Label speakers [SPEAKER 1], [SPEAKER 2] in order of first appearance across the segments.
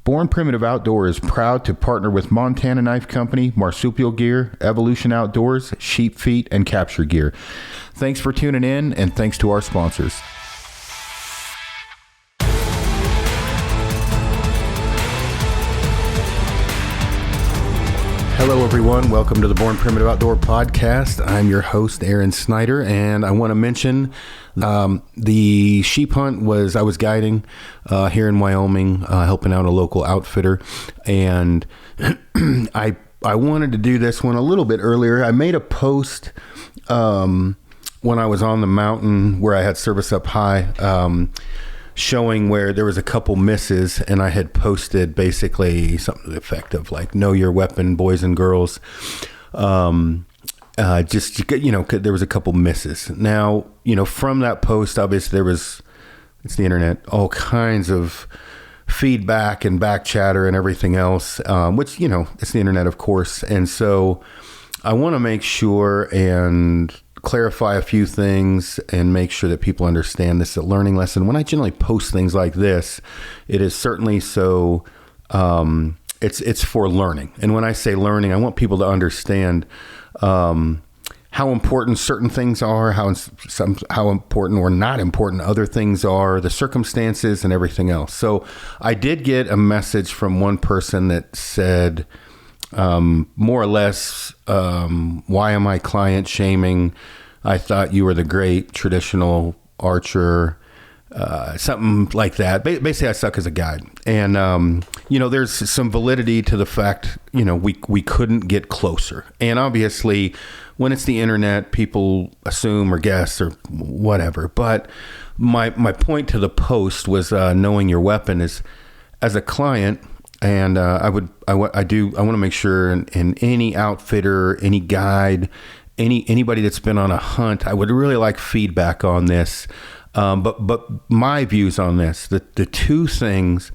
[SPEAKER 1] Born Primitive Outdoor is proud to partner with Montana Knife Company, Marsupial Gear, Evolution Outdoors, Sheep Feet, and Capture Gear. Thanks for tuning in, and thanks to our sponsors. Hello, everyone. Welcome to the Born Primitive Outdoor podcast. I'm your host, Aron Snyder, and I want to mention the sheep hunt I was guiding here in Wyoming, helping out a local outfitter, and I wanted to do this one a little bit earlier. I made a post when I was on the mountain where I had service up high, showing where there was a couple misses, and I had posted basically something to the effect of like, know your weapon, boys and girls. Just, you know, there was a couple misses. Now, you know, from that post, obviously it's the internet, all kinds of feedback and back chatter and everything else, which, you know, it's the internet, of course. And so I want to make sure and clarify a few things and make sure that people understand this is a learning lesson. When I generally post things like this, it is certainly so, it's for learning. And when I say learning, I want people to understand how important certain things are, how important or not important other things are, the circumstances and everything else. So I did get a message from one person that said, more or less, why am I client shaming? I thought you were the great traditional archer, something like that. Basically, I suck as a guide. And, you know, there's some validity to the fact, you know, we couldn't get closer. And obviously, when it's the internet, people assume or guess or whatever. But my point to the post was knowing your weapon is, as a client, and I want to make sure in any outfitter, any guide, anybody that's been on a hunt, I would really like feedback on this. But my views on this, the two things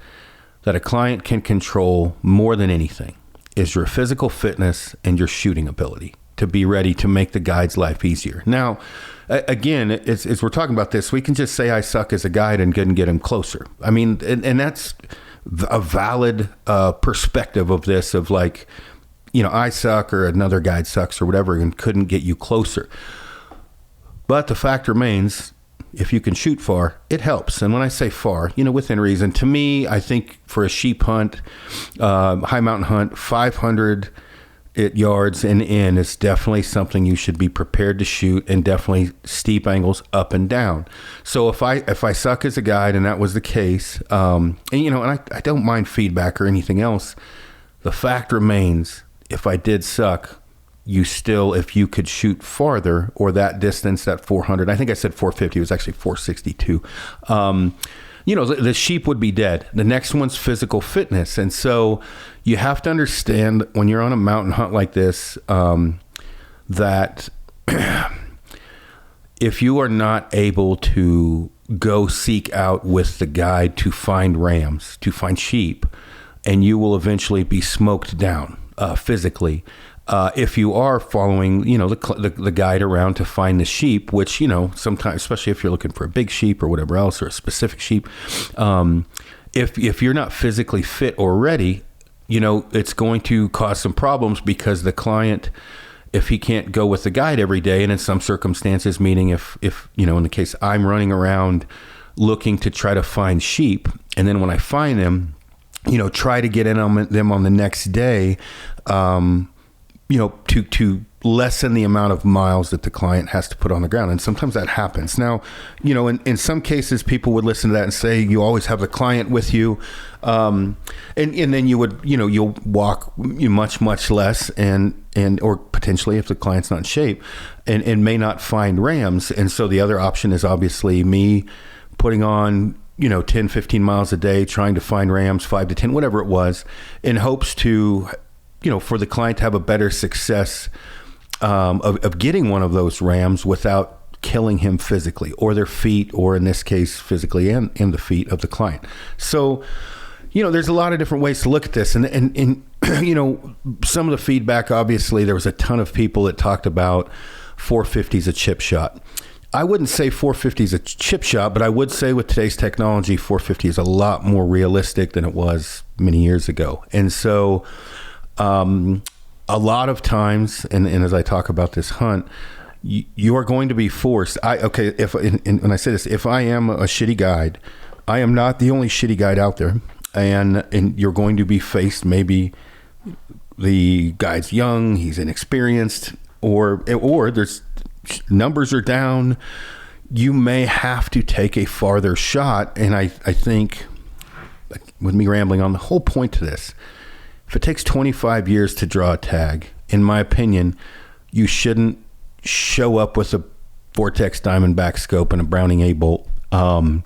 [SPEAKER 1] that a client can control more than anything is your physical fitness and your shooting ability to be ready to make the guide's life easier. Now, again, as we're talking about this, we can just say I suck as a guide and get him closer. I mean, and that's a valid perspective of this, of like, you know, I suck or another guide sucks or whatever and couldn't get you closer. But the fact remains, if you can shoot far, it helps. And when I say far, you know, within reason, to me, I think for a sheep hunt, high mountain hunt, 500 yards and in is definitely something you should be prepared to shoot, and definitely steep angles up and down. So if I suck as a guide, and that was the case, and you know, and I don't mind feedback or anything else, the fact remains, if I did suck, if you could shoot farther or that distance, that 400, I think I said 450, it was actually 462. You know, the sheep would be dead. The next one's physical fitness. And so you have to understand when you're on a mountain hunt like this, that if you are not able to go seek out with the guide to find rams, to find sheep, and you will eventually be smoked down physically. If you are following, you know, the guide around to find the sheep, which, you know, sometimes, especially if you're looking for a big sheep or whatever else, or a specific sheep, if you're not physically fit or ready, you know, it's going to cause some problems, because the client, if he can't go with the guide every day, and in some circumstances, meaning if you know, in the case I'm running around looking to try to find sheep, and then when I find them, you know, try to get in on them on the next day, you know, to lessen the amount of miles that the client has to put on the ground. And sometimes that happens. Now, you know, in some cases, people would listen to that and say, you always have the client with you. And then you would, you know, you'll walk much, much less or potentially, if the client's not in shape, and may not find rams. And so the other option is obviously me putting on, you know, 10, 15 miles a day, trying to find rams, 5 to 10, whatever it was, in hopes to, you know, for the client to have a better success of getting one of those rams without killing him physically, or their feet, or in this case, physically and in the feet of the client. So, you know, there's a lot of different ways to look at this. And you know, some of the feedback, obviously, there was a ton of people that talked about 450 is a chip shot. I wouldn't say 450 is a chip shot, but I would say with today's technology, 450 is a lot more realistic than it was many years ago. And so a lot of times, and as I talk about this hunt, you are going to be forced. When I say this, if I am a shitty guide, I am not the only shitty guide out there. And you're going to be faced, maybe the guide's young, he's inexperienced, or there's numbers are down. You may have to take a farther shot. And I think, with me rambling on, the whole point to this, if it takes 25 years to draw a tag, in my opinion, you shouldn't show up with a Vortex Diamondback scope and a Browning A bolt and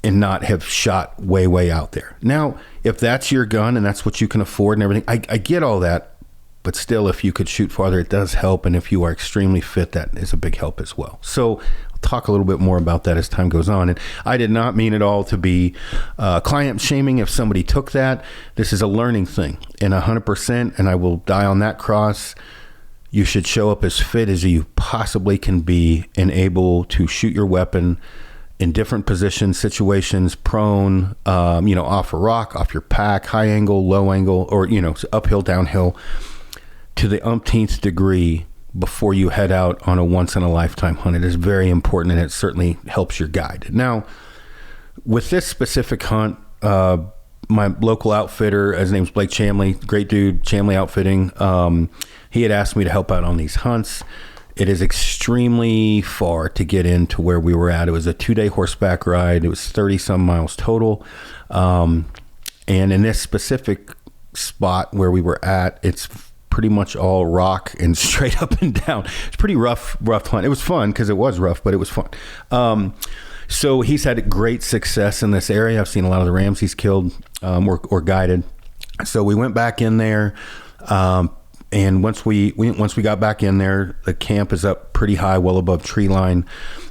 [SPEAKER 1] not have shot way out there. Now, if that's your gun and that's what you can afford and everything, I get all that. But still, if you could shoot farther, it does help. And if you are extremely fit, that is a big help as well. So I'll talk a little bit more about that as time goes on. And I did not mean at all to be client shaming if somebody took that. This is a learning thing. And 100%, and I will die on that cross, you should show up as fit as you possibly can be and able to shoot your weapon in different positions, situations, prone, off a rock, off your pack, high angle, low angle, or, uphill, downhill, to the umpteenth degree before you head out on a once-in-a-lifetime hunt. It is very important, and it certainly helps your guide. Now, with this specific hunt, my local outfitter, his name's Blake Chamley, great dude, Chamley Outfitting, he had asked me to help out on these hunts. It is extremely far to get into where we were at. It was a 2-day horseback ride. It was 30-some miles total. And in this specific spot where we were at, it's pretty much all rock and straight up and down. It's pretty rough hunt. It was fun because it was rough, but it was fun. So he's had great success in this area. I've seen a lot of the rams he's killed or guided. So we went back in there. And once we got back in there, the camp is up pretty high, well above tree line.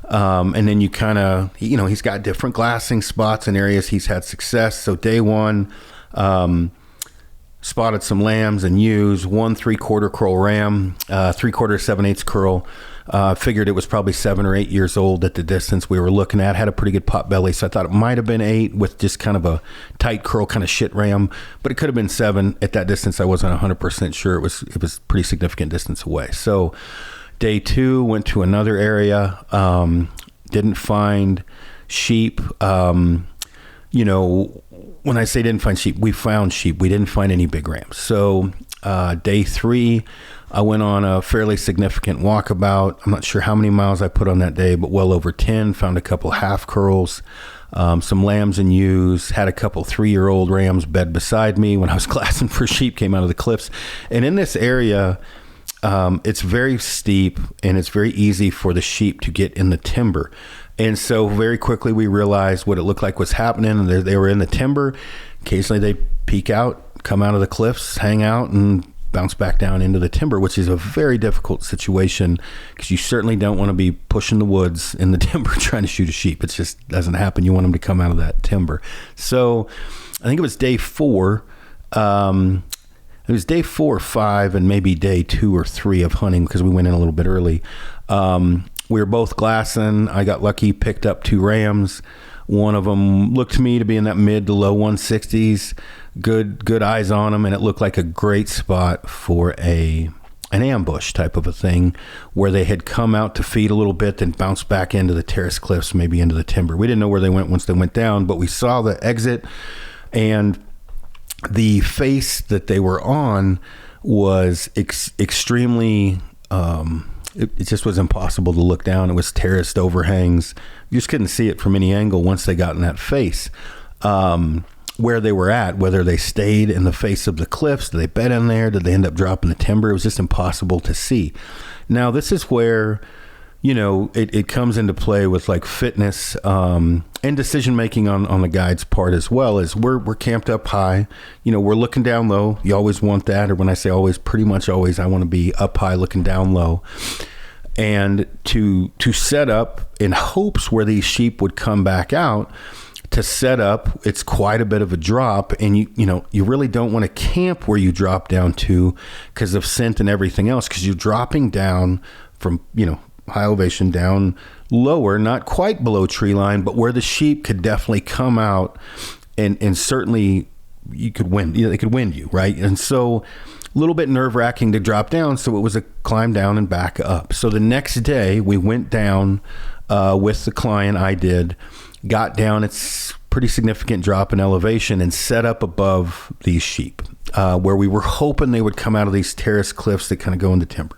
[SPEAKER 1] And then you kind of, he's got different glassing spots and areas he's had success. So day one, spotted some lambs and ewes, 1 3/4 curl ram, 3/4 7/8 curl. Figured it was probably 7 or 8 years old at the distance we were looking at. Had a pretty good pot belly, so I thought it might have been 8 with just kind of a tight curl, kind of shit ram, but it could have been 7 at that distance. I wasn't 100% sure. It was pretty significant distance away. So day 2, went to another area, didn't find sheep. When I say didn't find sheep, we found sheep. We didn't find any big rams. So day 3, I went on a fairly significant walkabout. I'm not sure how many miles I put on that day, but well over 10. Found a couple half curls, some lambs and ewes. Had a couple 3-year-old rams bed beside me when I was glassing for sheep, came out of the cliffs. And in this area, it's very steep and it's very easy for the sheep to get in the timber. And so very quickly we realized what it looked like was happening. They were in the timber. Occasionally they peek out, come out of the cliffs, hang out, and bounce back down into the timber, which is a very difficult situation because you certainly don't want to be pushing the woods in the timber trying to shoot a sheep. It just doesn't happen. You want them to come out of that timber. So I think it was day 4. It was day 4 or 5 and maybe day 2 or 3 of hunting because we went in a little bit early. We were both glassing. I got lucky, picked up 2 rams. One of them looked to me to be in that mid to low 160s. Good eyes on him, and it looked like a great spot for an ambush type of a thing where they had come out to feed a little bit, then bounced back into the terrace cliffs, maybe into the timber. We didn't know where they went once they went down, but we saw the exit, and the face that they were on was extremely... It just was impossible to look down. It was terraced overhangs. You just couldn't see it from any angle once they got in that face. Where they were at, whether they stayed in the face of the cliffs, did they bed in there, did they end up dropping the timber? It was just impossible to see. Now, this is where, it comes into play with like fitness and decision-making on the guide's part as well. As we're camped up high, we're looking down low. You always want that, or when I say always, pretty much always, I want to be up high looking down low. And to set up in hopes where these sheep would come back out, to set up, it's quite a bit of a drop, and you really don't want to camp where you drop down to because of scent and everything else, because you're dropping down from high elevation down lower, not quite below tree line, but where the sheep could definitely come out and certainly they could wind you, right? And so a little bit nerve wracking to drop down. So it was a climb down and back up. So the next day we went down with the client. I got down. It's pretty significant drop in elevation and set up above these sheep where we were hoping they would come out of these terrace cliffs that kind of go into timber.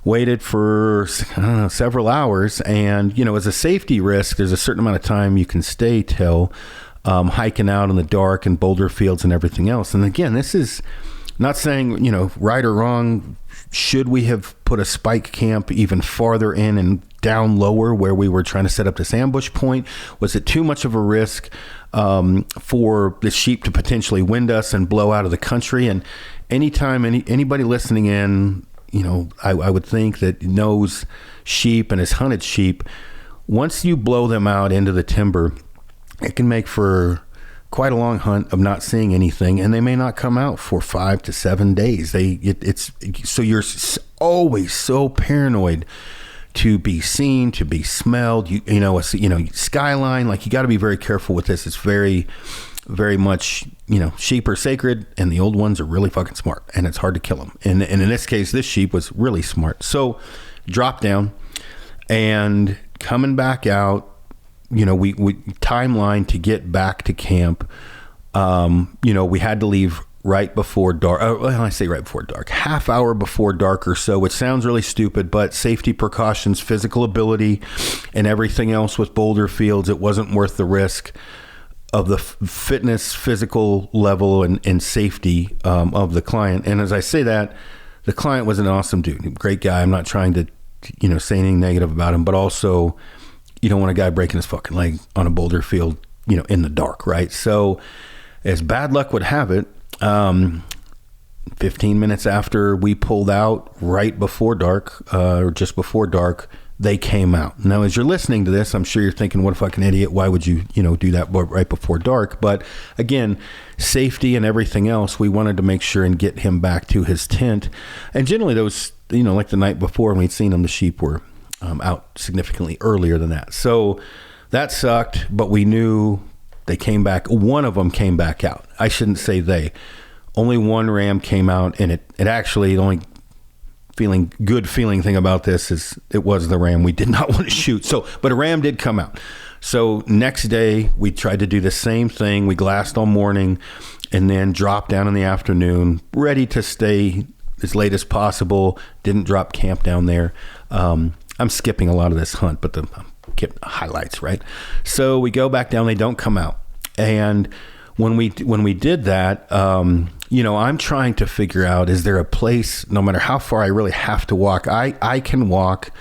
[SPEAKER 1] Waited for, I don't know, several hours. And, you know, as a safety risk, there's a certain amount of time you can stay till hiking out in the dark and boulder fields and everything else. And again, this is not saying, you know, right or wrong. Should we have put a spike camp even farther in and down lower where we were trying to set up this ambush point? Was it too much of a risk for the sheep to potentially wind us and blow out of the country? And anytime anybody listening in, you know, I would think that knows sheep and has hunted sheep, once you blow them out into the timber, it can make for quite a long hunt of not seeing anything, and they may not come out for 5 to 7 days. So you're always so paranoid to be seen, to be smelled. You know, skyline. Like, you got to be very careful with this. It's very, very much, you know, sheep are sacred, and the old ones are really fucking smart, and it's hard to kill them. And in this case, this sheep was really smart. So drop down and coming back out. You know, we timeline to get back to camp. You know, we had to leave right before dark. Well, I say right before dark, half hour before dark or so, which sounds really stupid, but safety precautions, physical ability, and everything else with boulder fields, it wasn't worth the risk of the fitness, physical level, and safety of the client. And as I say that, the client was an awesome dude, great guy. I'm not trying to, you know, say anything negative about him, but also, you don't want a guy breaking his fucking leg on a boulder field, you know, in the dark, right? So as bad luck would have it, 15 minutes after we pulled out, right before dark, or just before dark, they came out. Now, as you're listening to this, I'm sure you're thinking, what a fucking idiot. Why would you, you know, do that right before dark? But again, safety and everything else, we wanted to make sure and get him back to his tent. And generally those, you know, like the night before when we'd seen him, the sheep were out significantly earlier than that. So that sucked, but we knew they came back. One of them came back out. I shouldn't say they. Only one ram came out, and it actually, the only good feeling thing about this is it was the ram we did not want to shoot. So, but a ram did come out. So next day we tried to do the same thing. We glassed all morning and then dropped down in the afternoon, ready to stay as late as possible. Didn't drop camp down there. I'm skipping a lot of this hunt, but I'm getting highlights, right? So we go back down, they don't come out. And when we did that, you know, I'm trying to figure out, is there a place, no matter how far I really have to walk, I can walk,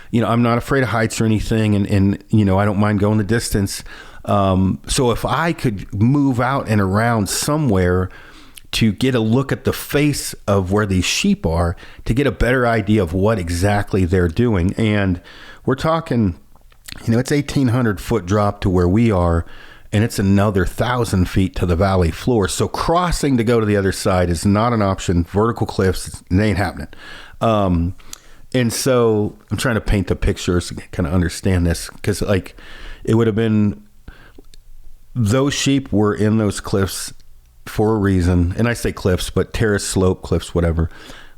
[SPEAKER 1] you know, I'm not afraid of heights or anything. And, you know, I don't mind going the distance. So if I could move out and around somewhere to get a look at the face of where these sheep are, to get a better idea of what exactly they're doing. And we're talking, you know, it's 1,800 foot drop to where we are, and it's another 1,000 feet to the valley floor. So crossing to go to the other side is not an option. Vertical cliffs, it ain't happening. And so I'm trying to paint the picture so you kind of understand this, because like it would have been, those sheep were in those cliffs for a reason. And I say cliffs, but terrace, slope, cliffs, whatever.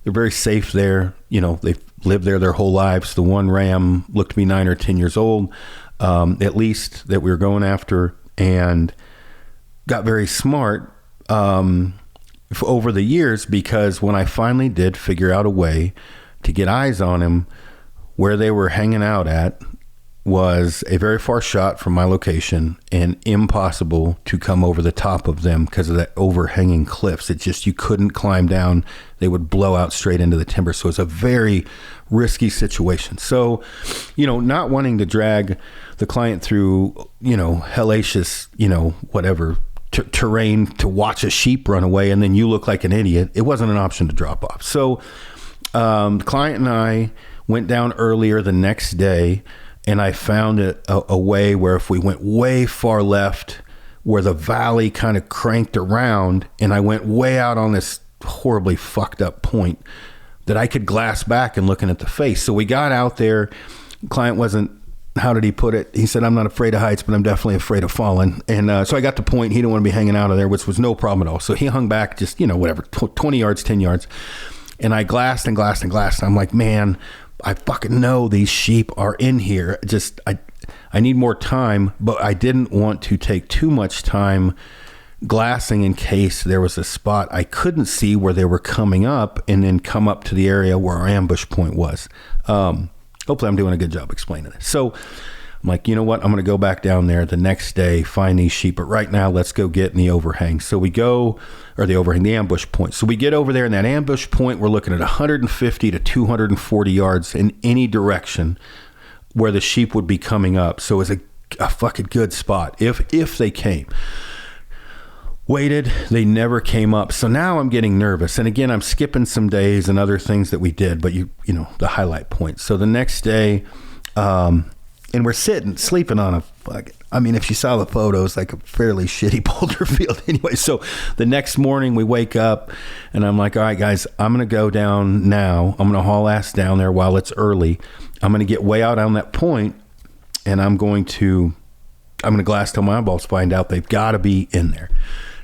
[SPEAKER 1] They're very safe there. You know, they've lived there their whole lives. The one ram looked to be 9 or 10 years old, at least, that we were going after, and got very smart over the years, because when I finally did figure out a way to get eyes on him, where they were hanging out at was a very far shot from my location and impossible to come over the top of them because of that overhanging cliffs. It just, you couldn't climb down. They would blow out straight into the timber. So it's a very risky situation. So, you know, not wanting to drag the client through, you know, hellacious, you know, whatever terrain to watch a sheep run away and then you look like an idiot, it wasn't an option to drop off. So the client and I went down earlier the next day, and I found a way where if we went way far left, where the valley kind of cranked around, and I went way out on this horribly fucked up point, that I could glass back and looking at the face. So we got out there. Client wasn't, how did he put it? He said, I'm not afraid of heights, but I'm definitely afraid of falling. And so I got the point. He didn't want to be hanging out of there, which was no problem at all. So he hung back just, whatever, 20 yards, 10 yards. And I glassed and glassed and glassed. I'm like, man, I fucking know these sheep are in here. Just, I need more time, but I didn't want to take too much time glassing in case there was a spot I couldn't see where they were coming up and then come up to the area where our ambush point was. Hopefully I'm doing a good job explaining this. So I'm like, you know what? I'm going to go back down there the next day, find these sheep. But right now, let's go get in the overhang. So we go, or the overhang, the ambush point. So we get over there in that ambush point. We're looking at 150 to 240 yards in any direction where the sheep would be coming up. So it was a fucking good spot if they came. Waited, they never came up. So now I'm getting nervous. And again, I'm skipping some days and other things that we did, but you know, the highlight points. So the next day, and we're sleeping on if you saw the photos, like a fairly shitty boulder field anyway. So the next morning we wake up and I'm like, all right, guys, I'm going to go down now. I'm going to haul ass down there while it's early. I'm going to get way out on that point and I'm going to glass till my eyeballs, find out they've got to be in there.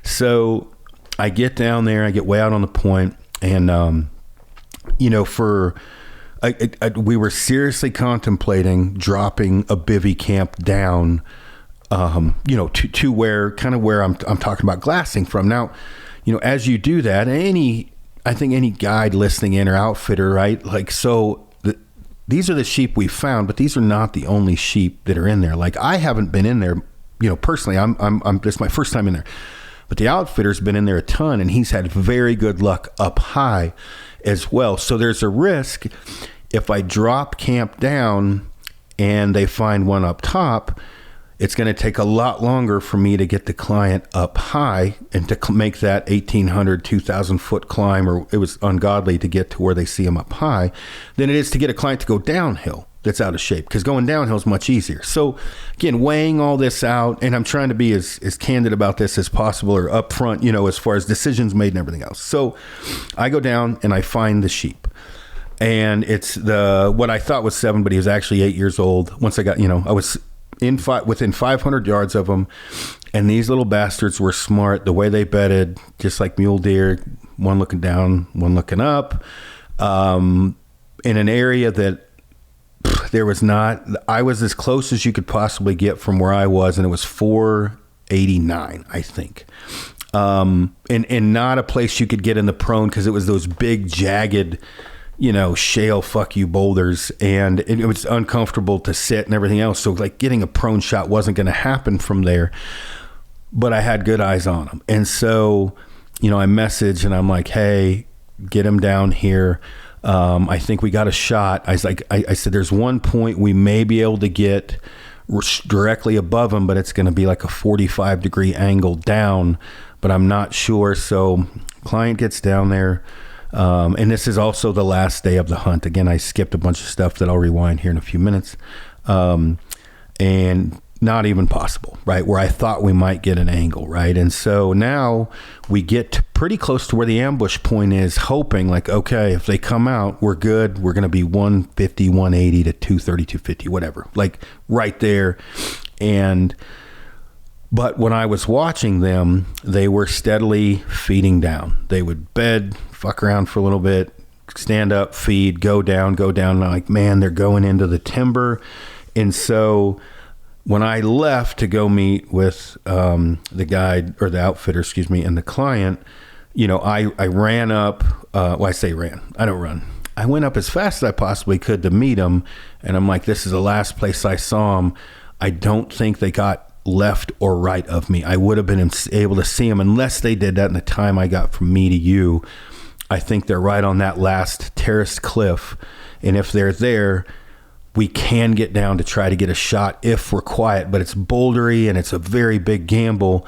[SPEAKER 1] So I get down there, I get way out on the point, and, we were seriously contemplating dropping a bivy camp down, to where I'm talking about glassing from. Now, as you do that, I think any guide listening in or outfitter, right? Like, so these are the sheep we found, but these are not the only sheep that are in there. Like, I haven't been in there, personally, this is my first time in there. But the outfitter's been in there a ton, and he's had very good luck up high as well. So there's a risk if I drop camp down and they find one up top, it's going to take a lot longer for me to get the client up high and to make that 1,800, 2,000 foot climb, or it was ungodly to get to where they see him up high, than it is to get a client to go downhill that's out of shape, because going downhill is much easier. So again, weighing all this out, and I'm trying to be as candid about this as possible, or upfront, as far as decisions made and everything else. So I go down and I find the sheep, and it's what I thought was 7, but he was actually 8 years old. Once I got, I was within 500 yards of them, and these little bastards were smart. The way they bedded, just like mule deer, one looking down, one looking up, in an area that there was not. I was as close as you could possibly get from where I was, and it was 489, I think. And not a place you could get in the prone, because it was those big jagged, shale fuck you boulders, and it was uncomfortable to sit and everything else. So like getting a prone shot wasn't going to happen from there, but I had good eyes on them. And so, I message and I'm like, hey, get him down here. I think we got a shot. I said, there's one point we may be able to get directly above him, but it's going to be like a 45 degree angle down, but I'm not sure. So client gets down there. And this is also the last day of the hunt. Again, I skipped a bunch of stuff that I'll rewind here in a few minutes. And not even possible, right? Where I thought we might get an angle, right? And so now we get pretty close to where the ambush point is, hoping like, okay, if they come out, we're good. We're going to be 150, 180 to 230, 250, whatever, like right there. But when I was watching them, they were steadily feeding down. They would bed, fuck around for a little bit, stand up, feed, go down. And I'm like, man, they're going into the timber. And so when I left to go meet with the guide, or the outfitter, and the client, I ran up. I say ran. I don't run. I went up as fast as I possibly could to meet him. And I'm like, this is the last place I saw him. I don't think they got left or right of me. I would have been able to see them, unless they did that in the time I got from me to you. I think they're right on that last terraced cliff. And if they're there, we can get down to try to get a shot if we're quiet, but it's bouldery and it's a very big gamble.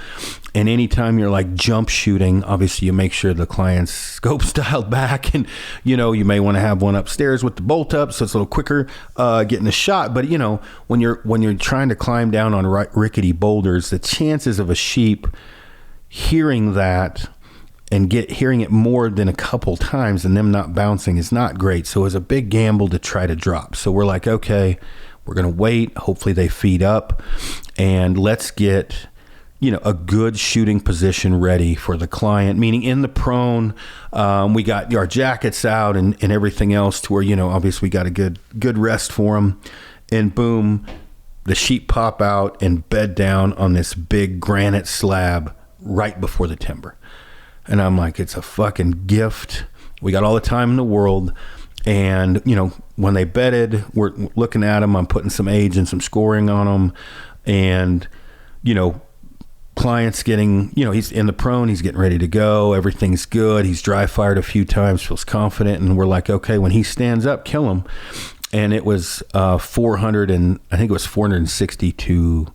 [SPEAKER 1] And anytime you're like jump shooting, obviously you make sure the client's scope's dialed back, and you may want to have one upstairs with the bolt up, so it's a little quicker getting a shot. But when you're trying to climb down on rickety boulders, the chances of a sheep hearing that and hearing it more than a couple times and them not bouncing is not great. So it was a big gamble to try to drop. So we're like, okay, we're going to wait. Hopefully they feed up, and let's get, a good shooting position ready for the client, meaning in the prone. We got our jackets out and everything else to where, obviously we got a good rest for them. And boom, the sheep pop out and bed down on this big granite slab right before the timber. And I'm like, it's a fucking gift. We got all the time in the world. And, when they bedded, we're looking at them. I'm putting some age and some scoring on them. And, client's getting, he's in the prone, he's getting ready to go. Everything's good. He's dry fired a few times, feels confident. And we're like, okay, when he stands up, kill him. And it was 462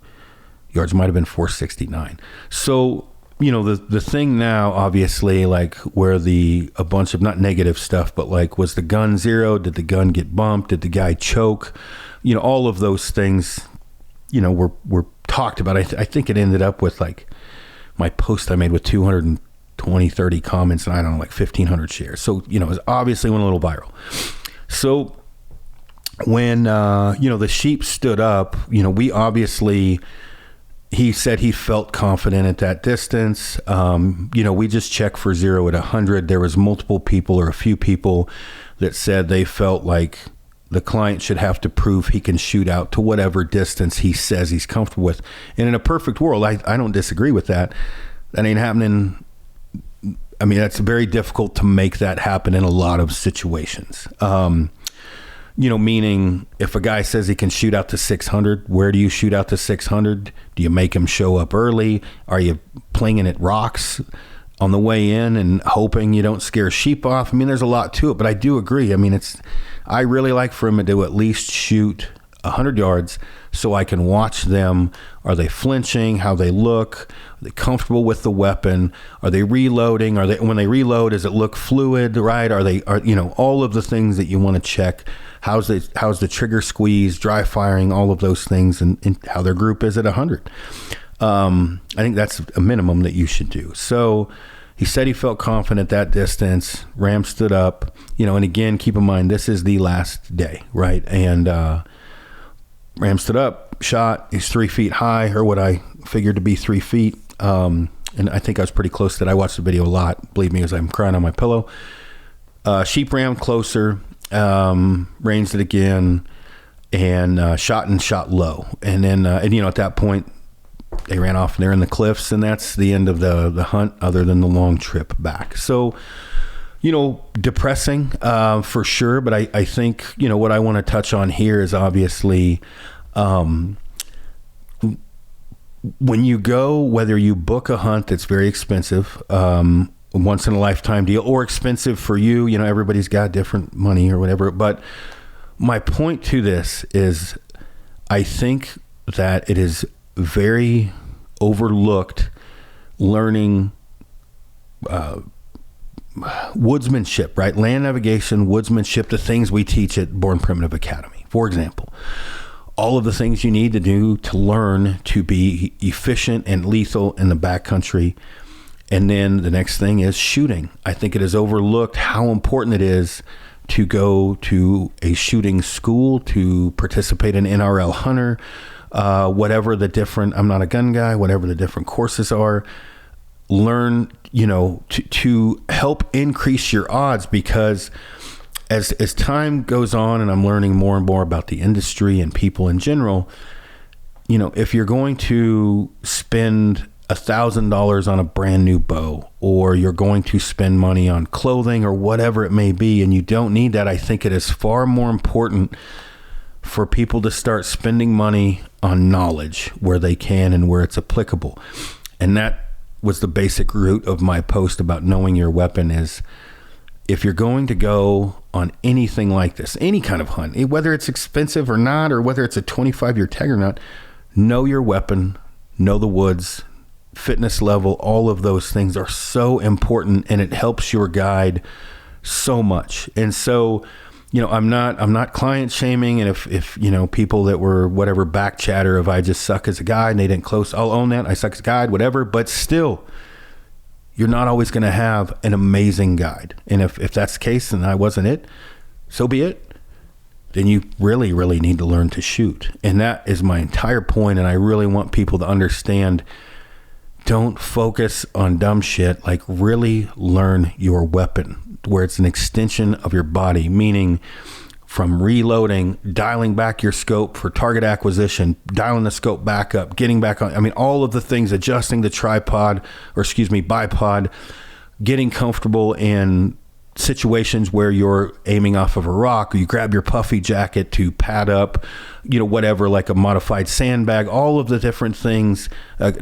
[SPEAKER 1] yards, might have been 469. So, the thing now, obviously, like where a bunch of not negative stuff, but like, was the gun zero? Did the gun get bumped? Did the guy choke? All of those things, were talked about. I think it ended up with like my post I made with 220, 30 comments and I don't know, like 1,500 shares. So, it was obviously went a little viral. So when, the sheep stood up, we obviously, he said he felt confident at that distance. We just checked for 0 at 100. There was multiple people or a few people that said they felt like the client should have to prove he can shoot out to whatever distance he says he's comfortable with. And in a perfect world, I don't disagree with that. That ain't happening. I mean, that's very difficult to make that happen in a lot of situations. Meaning if a guy says he can shoot out to 600, where do you shoot out to 600? Do you make him show up early? Are you plinging at rocks on the way in and hoping you don't scare sheep off? I mean, there's a lot to it, but I do agree. I mean, I really like for him to at least shoot 100 yards so I can watch them. Are they flinching? How they look? Are they comfortable with the weapon? Are they reloading? When they reload, does it look fluid, right? Are all of the things that you want to check. How's the trigger squeeze, dry firing, all of those things, and how their group is at 100. I think that's a minimum that you should do. So he said he felt confident that distance. Ram stood up, and again, keep in mind, this is the last day, right? And Ram stood up, shot. He's 3 feet high, or what I figured to be 3 feet. And I think I was pretty close to that. I watched the video a lot, believe me, as I'm crying on my pillow. Sheep ram closer, ranged it again, and shot low. And then, at that point, they ran off and they're in the cliffs, and that's the end of the hunt other than the long trip back. So, depressing for sure. But I think, what I want to touch on here is obviously when you go, whether you book a hunt that's very expensive, once in a lifetime deal, or expensive for you, everybody's got different money or whatever. But my point to this is I think that it is very overlooked learning woodsmanship, right? Land navigation, woodsmanship, the things we teach at Born Primitive Academy. For example, all of the things you need to do to learn to be efficient and lethal in the backcountry. And then the next thing is shooting. I think it is overlooked how important it is to go to a shooting school, to participate in NRL Hunter, whatever the different, I'm not a gun guy, whatever the different courses are, learn, to help increase your odds, because as time goes on and I'm learning more and more about the industry and people in general, if you're going to spend $1,000 on a brand new bow, or you're going to spend money on clothing or whatever it may be, and you don't need that, I think it is far more important for people to start spending money on knowledge where they can and where it's applicable. And that was the basic root of my post about knowing your weapon. Is if you're going to go on anything like this, any kind of hunt, whether it's expensive or not, or whether it's a 25-year tag or not, know your weapon, know the woods, fitness level, all of those things are so important, and it helps your guide so much. And so, I'm not client shaming. And if people that were whatever back chatter of I just suck as a guide and they didn't close, I'll own that. I suck as a guide, whatever. But still, you're not always going to have an amazing guide. And if that's the case and I wasn't it, so be it. Then you really, really need to learn to shoot. And that is my entire point. And I really want people to understand, don't focus on dumb shit. Like, really learn your weapon, where it's an extension of your body, meaning from reloading, dialing back your scope for target acquisition, dialing the scope back up, getting back on. I mean, all of the things, adjusting the bipod, getting comfortable in situations where you're aiming off of a rock, or you grab your puffy jacket to pad up, whatever, like a modified sandbag, all of the different things.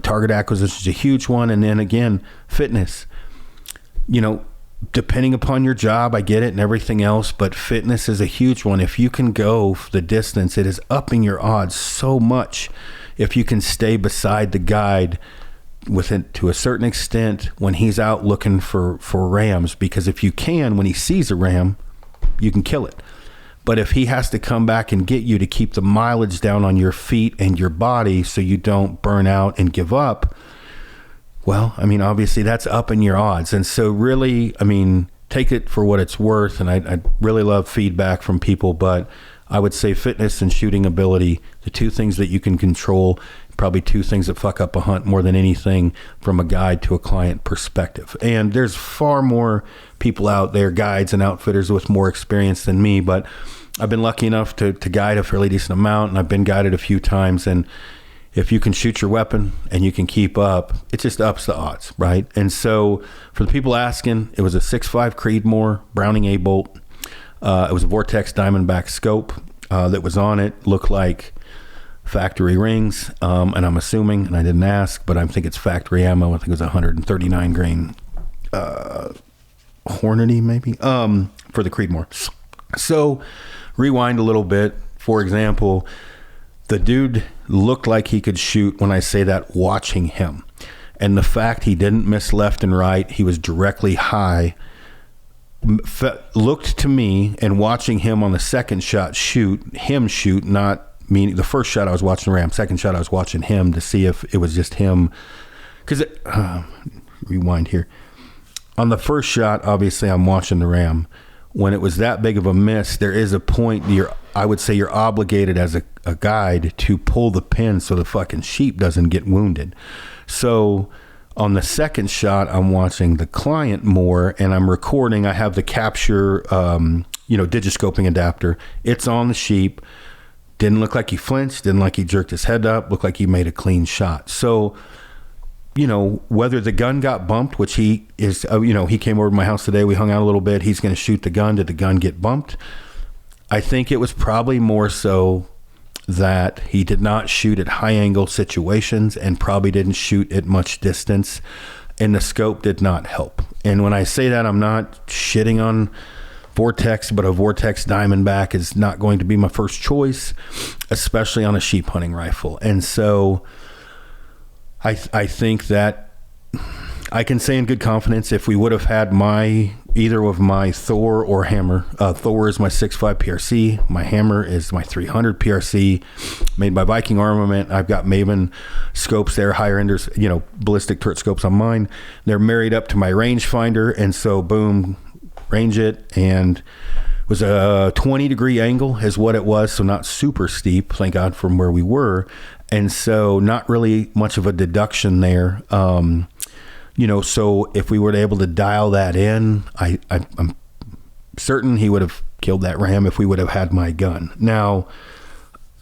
[SPEAKER 1] Target acquisition is a huge one. And then again, fitness, depending upon your job, I get it, and everything else, but fitness is a huge one. If you can go the distance, it is upping your odds so much. If you can stay beside the guide within, to a certain extent, when he's out looking for rams, because if you can, when he sees a ram, you can kill it. But if he has to come back and get you to keep the mileage down on your feet and your body so you don't burn out and give up, well, I mean, obviously that's upping your odds. And so really, I mean, take it for what it's worth. And I really love feedback from people, but I would say fitness and shooting ability, the two things that you can control, probably two things that fuck up a hunt more than anything from a guide to a client perspective. And there's far more people out there, guides and outfitters with more experience than me, but I've been lucky enough to guide a fairly decent amount, and I've been guided a few times. And if you can shoot your weapon and you can keep up, it just ups the odds, right? And so for the people asking, it was a 6.5 Creedmoor Browning A-bolt. It was a Vortex Diamondback scope that was on it. Looked like factory rings, and I'm assuming, and I didn't ask, but I think it's factory ammo. I think it was 139 grain Hornady maybe for the Creedmoor. So rewind a little bit. For example, the dude looked like he could shoot, when I say that, watching him. And the fact he didn't miss left and right, he was directly high, looked to me, and watching him on the second shot shoot, not me. The first shot I was watching the ram, second shot I was watching him to see if it was just him. Because, rewind here. On the first shot, obviously I'm watching the ram. When it was that big of a miss, there is a point I would say you're obligated as a guide to pull the pin so the fucking sheep doesn't get wounded. So on the second shot, I'm watching the client more, and I'm recording. I have the capture, digiscoping adapter. It's on the sheep. Didn't look like he flinched. Didn't look like he jerked his head up. Looked like he made a clean shot. So, whether the gun got bumped, which he is, he came over to my house today. We hung out a little bit. He's going to shoot the gun. Did the gun get bumped? I think it was probably more so that he did not shoot at high angle situations and probably didn't shoot at much distance, and the scope did not help. And when I say that, I'm not shitting on Vortex, but a Vortex Diamondback is not going to be my first choice, especially on a sheep hunting rifle. And so I think that I can say in good confidence, if we would have had either of my Thor or hammer, Thor is my 6.5 PRC, my hammer is my 300 PRC, made by Viking Armament. I've got Maven scopes there, higher enders, ballistic turret scopes on mine. They're married up to my rangefinder, and so boom, range it, and was a 20-degree angle is what it was, so not super steep, thank God, from where we were. And so not really much of a deduction there. So if we were able to dial that in, I'm certain he would have killed that ram if we would have had my gun. Now,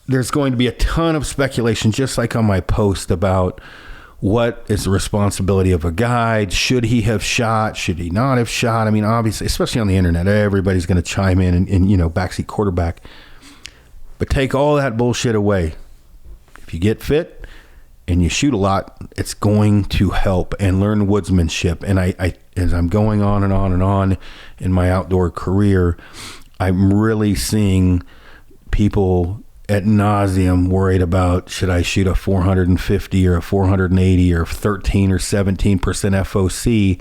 [SPEAKER 1] there's going to be a ton of speculation, just like on my post, about what is the responsibility of a guide. Should he have shot? Should he not have shot? I mean, obviously, especially on the internet, everybody's going to chime in and backseat quarterback. But take all that bullshit away. If you get fit and you shoot a lot, it's going to help, and learn woodsmanship. And I as I'm going on and on and on in my outdoor career, I'm really seeing people ad nauseum worried about, should I shoot a 450 or a 480 or 13 or 17% FOC,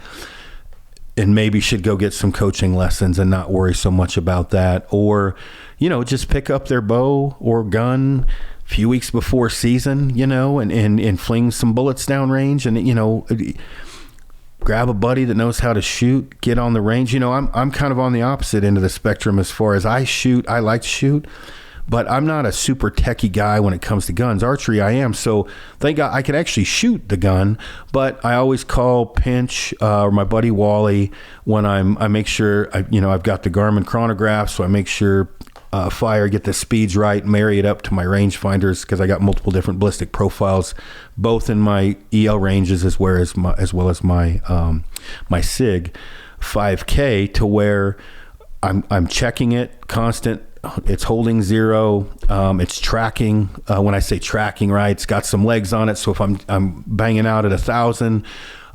[SPEAKER 1] and maybe should go get some coaching lessons and not worry so much about that. Or, just pick up their bow or gun a few weeks before season, and fling some bullets downrange. And, grab a buddy that knows how to shoot, get on the range. You know, I'm kind of on the opposite end of the spectrum as far as I like to shoot, but I'm not a super techie guy when it comes to guns. Archery, I am. So thank God I could actually shoot the gun, but I always call Pinch or my buddy Wally when I make sure, I've got the Garmin chronograph, so I make sure get the speeds right, marry it up to my rangefinders, because I got multiple different ballistic profiles, both in my EL ranges as well as my my SIG 5K, to where I'm checking it constant. It's holding 0. It's tracking. When I say tracking, right, it's got some legs on it. So if I'm banging out at 1,000,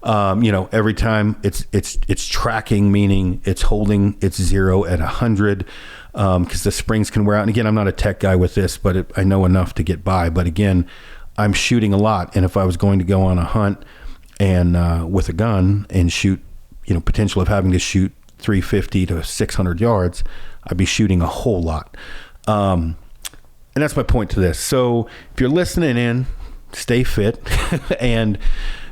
[SPEAKER 1] every time it's tracking, meaning it's holding its 0 at 100. Because the springs can wear out. And again, I'm not a tech guy with this, but I know enough to get by. But again, I'm shooting a lot. And if I was going to go on a hunt and with a gun and shoot, potential of having to shoot 350 to 600 yards, I'd be shooting a whole lot. And that's my point to this. So if you're listening in, stay fit and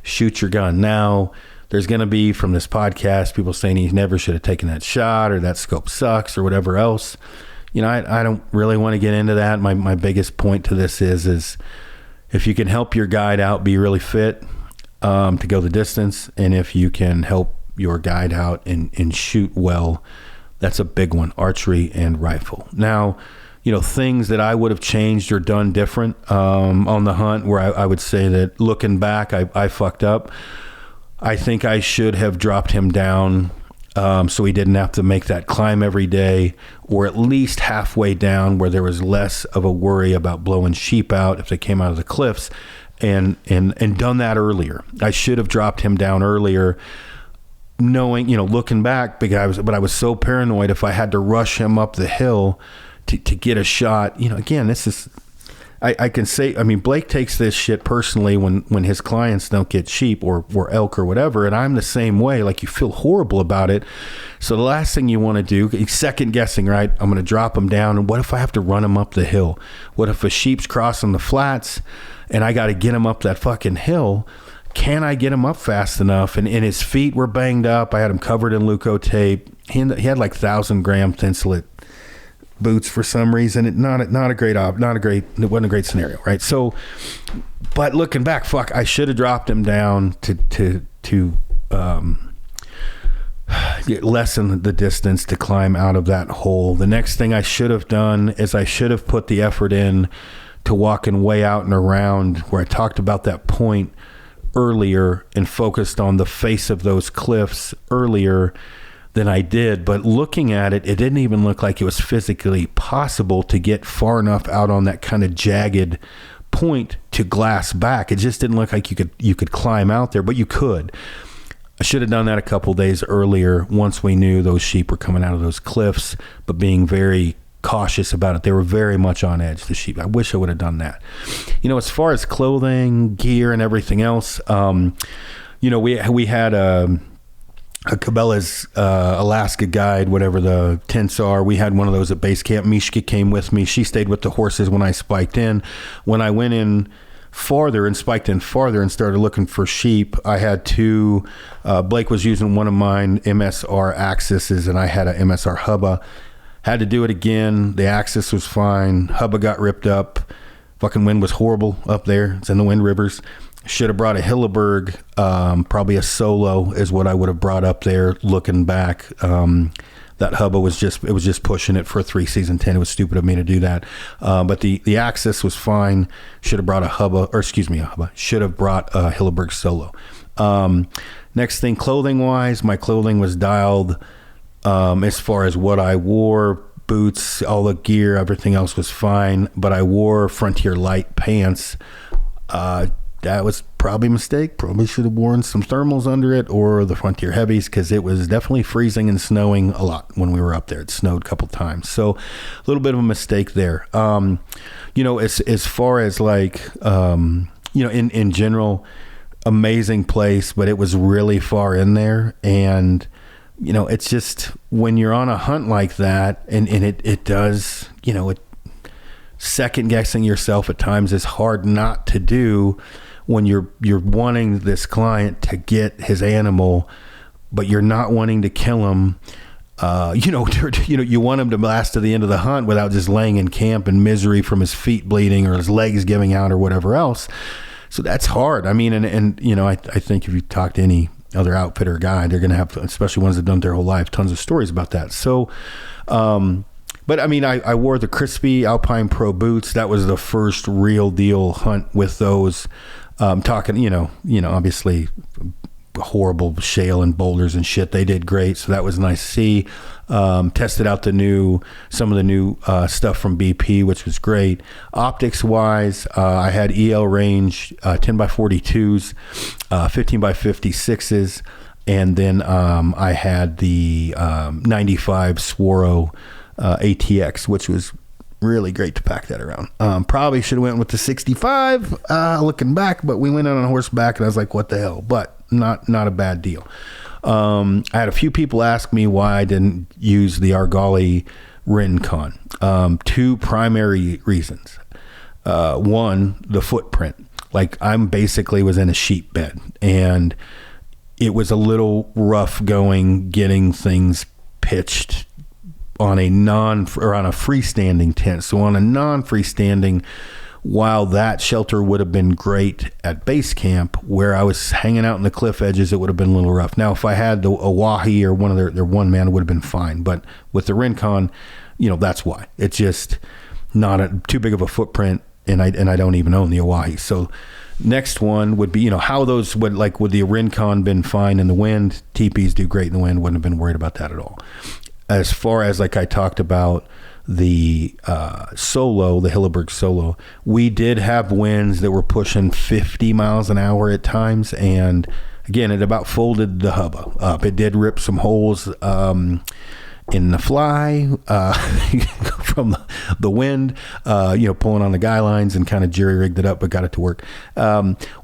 [SPEAKER 1] shoot your gun. Now, there's going to be, from this podcast, people saying he never should have taken that shot, or that scope sucks, or whatever else. I don't really want to get into that. My biggest point to this is if you can help your guide out be really fit to go the distance, and if you can help your guide out and shoot well, that's a big one, archery and rifle. Now, things that I would have changed or done different on the hunt, where I would say that looking back, I fucked up. I think I should have dropped him down so he didn't have to make that climb every day, or at least halfway down, where there was less of a worry about blowing sheep out if they came out of the cliffs, and done that earlier. I should have dropped him down earlier, knowing, looking back, but I was so paranoid if I had to rush him up the hill to get a shot. Again, this is... I can say, Blake takes this shit personally when his clients don't get sheep or elk or whatever, and I'm the same way. Like, you feel horrible about it. So the last thing you want to do, second guessing, right? I'm going to drop him down, and what if I have to run him up the hill? What if a sheep's crossing the flats and I got to get him up that fucking hill? Can I get him up fast enough? And his feet were banged up. I had him covered in Leuco tape. He had like 1,000-gram thinsulate boots for some reason. It wasn't a great scenario, right? So, but looking back, fuck, I should have dropped him down to lessen the distance to climb out of that hole. The next thing I should have done is I should have put the effort in to walking way out and around, where I talked about that point earlier, and focused on the face of those cliffs earlier than I did. But looking at it, it didn't even look like it was physically possible to get far enough out on that kind of jagged point to glass back. It just didn't look like you could climb out there, but you could. I should have done that a couple days earlier, once we knew those sheep were coming out of those cliffs, but being very cautious about it. They were very much on edge, the sheep. I wish I would have done that. As far as clothing, gear, and everything else, we had a Cabela's Alaska guide, whatever the tents are. We had one of those at base camp. Mishka came with me. She stayed with the horses when I spiked in. When I went in farther and spiked in farther and started looking for sheep, I had two. Blake was using one of mine MSR Axis, and I had a MSR Hubba. Had to do it again. The Axis was fine. Hubba got ripped up. Fucking wind was horrible up there. It's in the Wind Rivers. Should have brought a Hilleberg, probably a solo is what I would have brought up there. Looking back, that Hubba was just pushing it for a 3-season 10. It was stupid of me to do that. But the Axis was fine. Should have brought a Hubba. Should have brought a Hilleberg solo. Next thing, clothing wise, my clothing was dialed as far as what I wore. Boots, all the gear, everything else was fine. But I wore Frontier light pants. That was probably a mistake. Probably should have worn some thermals under it, or the Frontier heavies, because it was definitely freezing and snowing a lot when we were up there. It snowed a couple times, so a little bit of a mistake there. As far as like in general, amazing place, but it was really far in there, and it's just when you're on a hunt like that, and it does, second guessing yourself at times is hard not to do. when you're wanting this client to get his animal, but you're not wanting to kill him. You want him to last to the end of the hunt without just laying in camp in misery from his feet bleeding or his legs giving out or whatever else. So that's hard. I mean, and I think if you talk to any other outfitter guy, they're going to have, especially ones that done their whole life, tons of stories about that. So, but I mean, I wore the crispy Alpine Pro boots. That was the first real deal hunt with those. Talking, obviously horrible shale and boulders and shit. They did great, so that was nice to see. Tested out some of the new stuff from BP, which was great. Optics wise, I had EL range 10x42s, 15x56s, and then I had the 95 Swaro ATX, which was really great to pack that around. Probably should have went with the 65 looking back, but we went out on horseback and I was like, what the hell? But not a bad deal. I had a few people ask me why I didn't use the Argali Rincon. Two primary reasons. One, the footprint. Like, I'm basically was in a sheep bed and it was a little rough getting things pitched on a freestanding tent. So on a non-freestanding, while that shelter would have been great at base camp, where I was hanging out in the cliff edges, it would have been a little rough. Now, if I had a Wahi or one of their one man, it would have been fine. But with the Rincon, that's why. It's just not too big of a footprint, and I don't even own the Oahe. So next one would be, how those would the Rincon been fine in the wind? teepees do great in the wind. Wouldn't have been worried about that at all. As far as I talked about the Solo, the Hilleberg Solo, we did have winds that were pushing 50 miles an hour at times, and again, it about folded the hubba up. It did rip some holes in the fly from the wind, pulling on the guy lines and kind of jerry-rigged it up, but got it to work.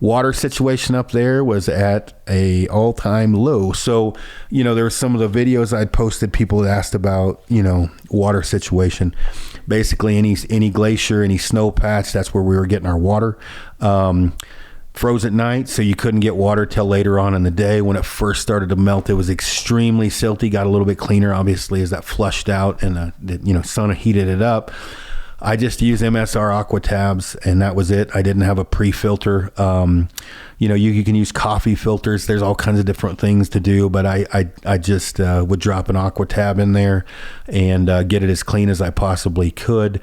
[SPEAKER 1] Water situation up there was at a all-time low. So, there were some of the videos I'd posted, people had asked about, water situation. Basically, any glacier, any snow patch, that's where we were getting our water. Froze at night, so you couldn't get water till later on in the day. When it first started to melt, it was extremely silty, got a little bit cleaner, obviously, as that flushed out and sun heated it up. I just used MSR Aqua Tabs, and that was it. I didn't have a pre-filter. You can use coffee filters. There's all kinds of different things to do, but I just would drop an Aqua Tab in there and get it as clean as I possibly could.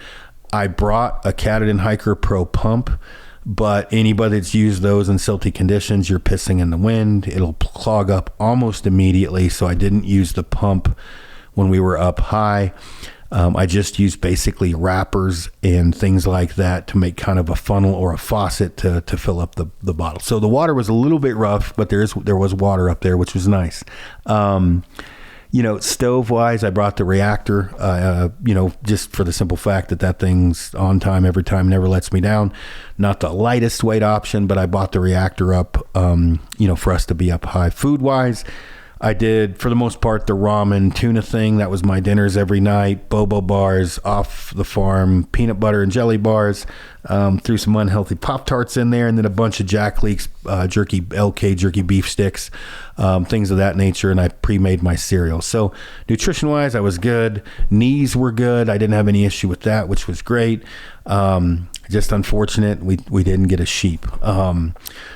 [SPEAKER 1] I brought a Katadyn Hiker Pro pump, but anybody that's used those in silty conditions, you're pissing in the wind. It'll clog up almost immediately, so I didn't use the pump when we were up high. I just used basically wrappers and things like that to make kind of a funnel or a faucet to fill up the bottle. So the water was a little bit rough, but there was water up there, which was nice. Stove wise, I brought the reactor, just for the simple fact that thing's on time every time, never lets me down. Not the lightest weight option, but I bought the reactor up, for us to be up high. Food wise, I did, for the most part, the ramen tuna thing. That was my dinners every night. Bobo bars off the farm, peanut butter and jelly bars. Threw some unhealthy Pop-Tarts in there, and then a bunch of Jack Leeks jerky, LK jerky beef sticks, things of that nature, and I pre-made my cereal. So nutrition-wise, I was good. Knees were good. I didn't have any issue with that, which was great. Just unfortunate we didn't get a sheep.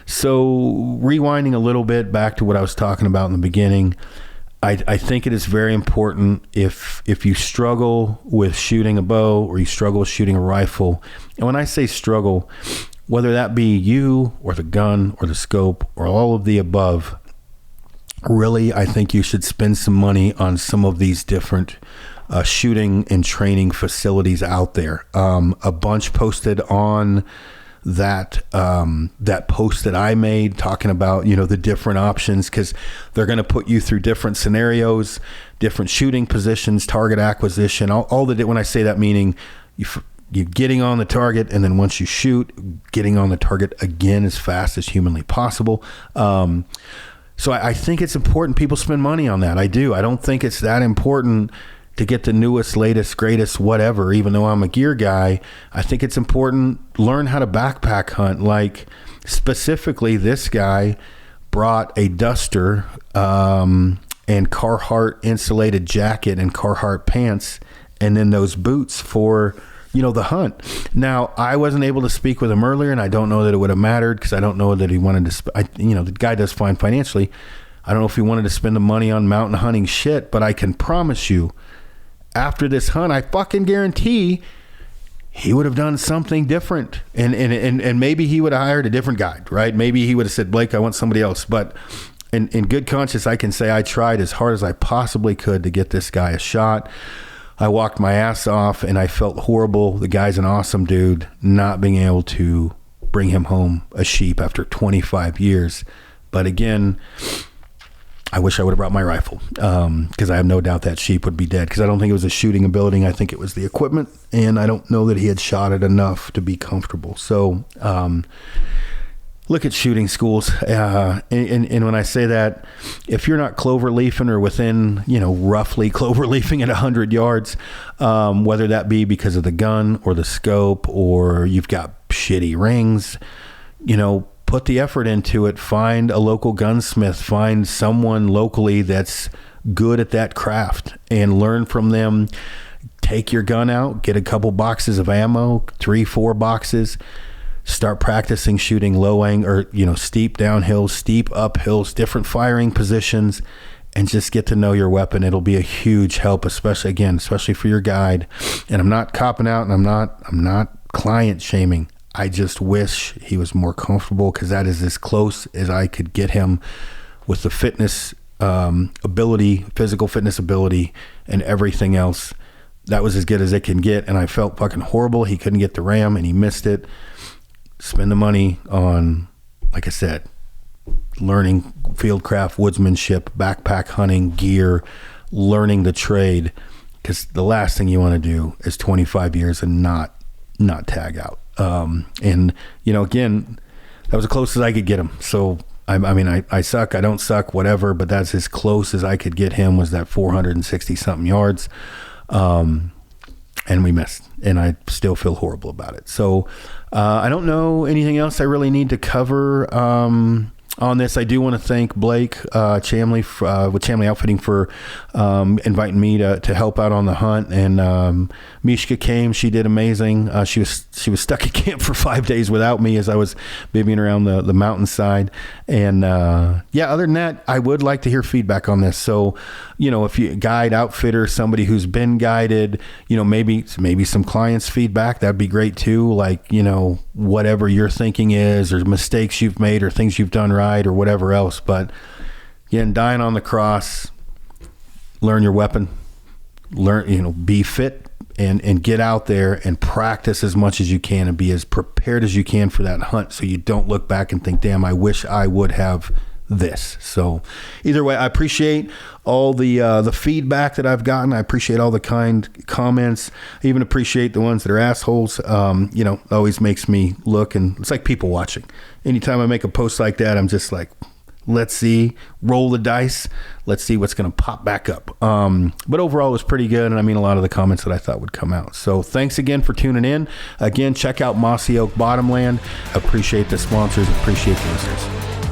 [SPEAKER 1] So rewinding a little bit back to what I was talking about in the beginning, I think it is very important if you struggle with shooting a bow or you struggle with shooting a rifle, and when I say struggle, whether that be you or the gun or the scope or all of the above, really, I think you should spend some money on some of these different shooting and training facilities out there. A bunch posted on that post that I made talking about, the different options, because they're going to put you through different scenarios, different shooting positions, target acquisition, all the, when I say that, meaning you're getting on the target, and then once you shoot, getting on the target again as fast as humanly possible. So I think it's important people spend money on that. I do. I don't think it's that important to get the newest, latest, greatest, whatever, even though I'm a gear guy. I think it's important, learn how to backpack hunt. Like, specifically, this guy brought a duster and Carhartt insulated jacket and Carhartt pants, and then those boots for, the hunt. Now, I wasn't able to speak with him earlier, and I don't know that it would have mattered because I don't know that he wanted to, the guy does fine financially. I don't know if he wanted to spend the money on mountain hunting shit, but I can promise you, after this hunt, I fucking guarantee he would have done something different. And maybe he would have hired a different guide, right? Maybe he would have said, Blake, I want somebody else. But in good conscience, I can say I tried as hard as I possibly could to get this guy a shot. I walked my ass off, and I felt horrible. The guy's an awesome dude, not being able to bring him home a sheep after 25 years. But again, I wish I would have brought my rifle, because I have no doubt that sheep would be dead, because I don't think it was a shooting ability. I think it was the equipment, and I don't know that he had shot it enough to be comfortable. So look at shooting schools. And when I say that, if you're not clover leafing or within, roughly clover leafing at 100 yards, whether that be because of the gun or the scope, or you've got shitty rings, put the effort into it. Find a local gunsmith, find someone locally that's good at that craft, and learn from them. Take your gun out, get a couple boxes of ammo, 3-4 boxes. Start practicing shooting low angle, or steep downhills, steep uphills, different firing positions, and just get to know your weapon. It'll be a huge help, especially for your guide. And I'm not copping out, and I'm not client shaming. I just wish he was more comfortable, because that is as close as I could get him with the fitness ability, physical fitness ability, and everything else. That was as good as it can get, and I felt fucking horrible. He couldn't get the ram, and he missed it. Spend the money on, like I said, learning fieldcraft, woodsmanship, backpack hunting, gear, learning the trade, because the last thing you want to do is 25 years and not tag out. And again, that was the closest I could get him. So I suck, I don't suck, whatever, but that's as close as I could get him, was that 460 something yards. And we missed, and I still feel horrible about it. So I don't know anything else I really need to cover on this. I do want to thank Blake Chamley with Chamley Outfitting for inviting me to help out on the hunt. And Mishka came; she did amazing. She was stuck at camp for 5 days without me as I was bivvying around the mountainside. And other than that, I would like to hear feedback on this. So, if you guide, outfitter, somebody who's been guided, maybe some clients' feedback, that'd be great too. Like, whatever your thinking is, or mistakes you've made, or things you've done right, or whatever else. But again, dying on the cross, learn your weapon, be fit, and get out there and practice as much as you can, and be as prepared as you can for that hunt, so you don't look back and think, damn, I wish I would have this. So either way, I appreciate all the feedback that I've gotten. I appreciate all the kind comments. I even appreciate the ones that are assholes. Always makes me look, and it's like people watching. Anytime I make a post like that, I'm just like, let's see, roll the dice. Let's see what's going to pop back up. But overall, it was pretty good. And I mean, a lot of the comments that I thought would come out. So thanks again for tuning in. Again, check out Mossy Oak Bottomland. Appreciate the sponsors. Appreciate the listeners.